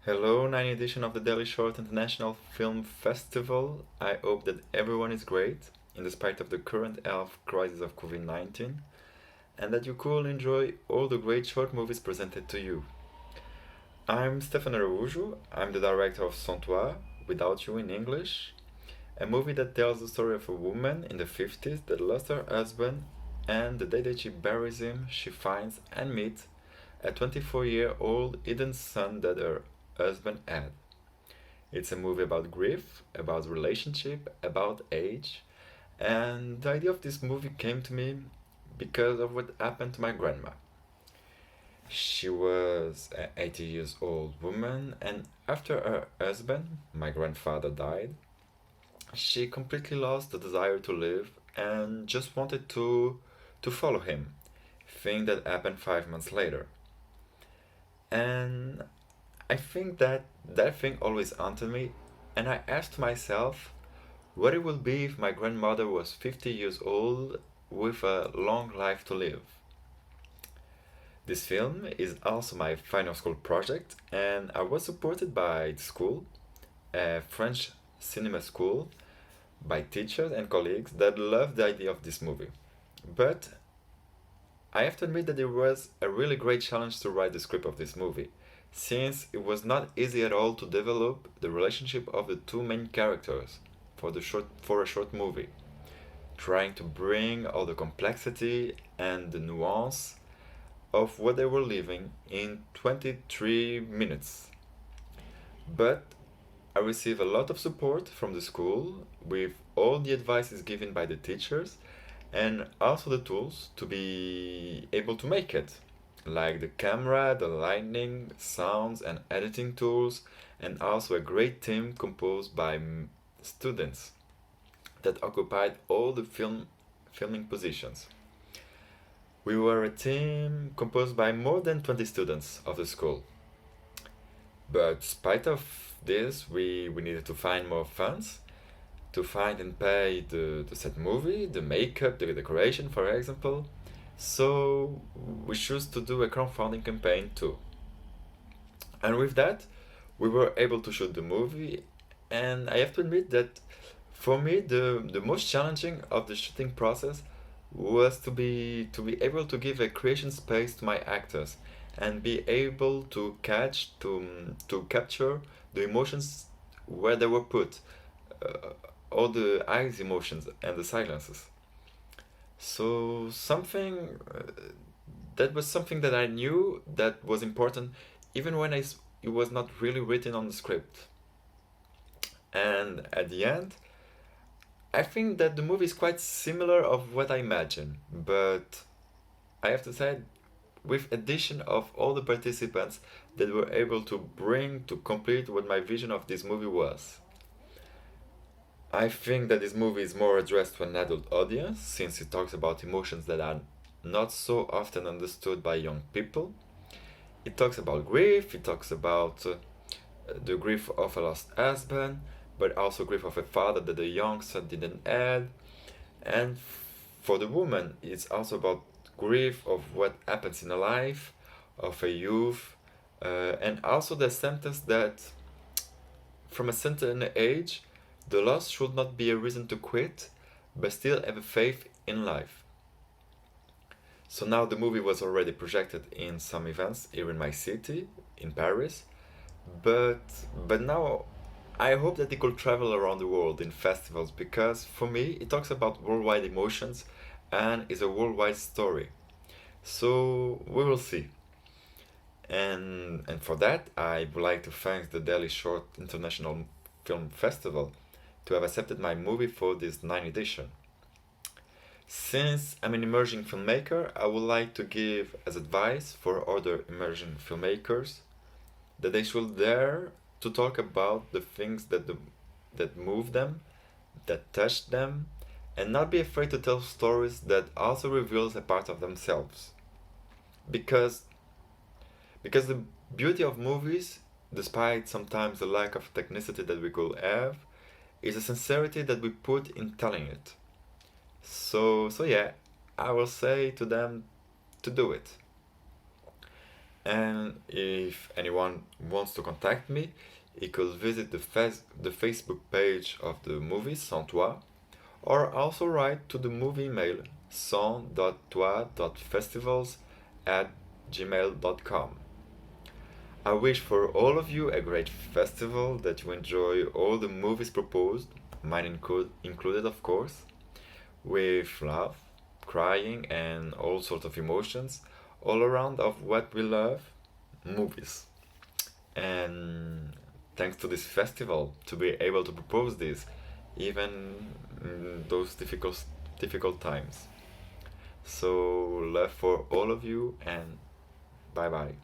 Hello, 9th edition of the Delhi Short International Film Festival. I hope that everyone is great, in despite of the current health crisis of COVID-19, and that you could enjoy all the great short movies presented to you. I'm Stephane Araujo. I'm the director of Santoire, Without You in English, a movie that tells the story of a woman in the 50s that lost her husband, and the day that she buries him, she finds and meets a 24-year-old hidden son that her husband had. It's a movie about grief, about relationship, about age, and the idea of this movie came to me because of what happened to my grandma. She was an 80 years old woman, and after her husband, my grandfather, died, she completely lost the desire to live and just wanted to follow him. Thing that happened 5 months later. And I think that thing always haunted me, and I asked myself what it would be if my grandmother was 50 years old with a long life to live. This film is also my final school project, and I was supported by the school, a French cinema school, by teachers and colleagues that loved the idea of this movie. But I have to admit that it was a really great challenge to write the script of this movie, since it was not easy at all to develop the relationship of the two main characters for a short movie, trying to bring all the complexity and the nuance of what they were living in 23 minutes. But I received a lot of support from the school with all the advices given by the teachers and also the tools to be able to make it, like the camera, the lighting, sounds, and editing tools, and also a great team composed by students that occupied all the filming positions. We were a team composed by more than 20 students of the school. But despite of this, we needed to find more funds to find and pay the set movie, the makeup, the decoration, for example. So we chose to do a crowdfunding campaign too. And with that, we were able to shoot the movie. And I have to admit that for me, the most challenging of the shooting process was to be able to give a creation space to my actors and be able to capture the emotions where they were put, uh, all the eyes emotions and the silences. So that was something that I knew that was important, even when it was not really written on the script. And at the end, I think that the movie is quite similar of what I imagine, but I have to say, with addition of all the participants that were able to bring to complete what my vision of this movie was. I think that this movie is more addressed to an adult audience since it talks about emotions that are not so often understood by young people. It talks about grief, it talks about the grief of a lost husband, but also grief of a father that the young son didn't have. And for the woman, it's also about grief of what happens in a life of a youth, and also the sentence that from a certain age, the loss should not be a reason to quit, but still have a faith in life. So now the movie was already projected in some events here in my city, in Paris, but but now I hope that it could travel around the world in festivals because for me it talks about worldwide emotions and is a worldwide story. So we will see. And for that I would like to thank the Delhi Short International Film Festival to have accepted my movie for this 9th edition. Since I'm an emerging filmmaker, I would like to give as advice for other emerging filmmakers that they should dare to talk about the things that move them, that touch them, and not be afraid to tell stories that also reveals a part of themselves. Because because the beauty of movies, despite sometimes the lack of technicity that we could have, is the sincerity that we put in telling it. So yeah, I will say to them to do it. And if anyone wants to contact me, he could visit the Facebook page of the movie Sans Toi, or also write to the movie email sans.toi.festivals@gmail.com. I wish for all of you a great festival, that you enjoy all the movies proposed, included of course, with love, crying, and all sorts of emotions, all around of what we love, movies. And thanks to this festival to be able to propose this, even in those difficult times. So love for all of you, and bye bye.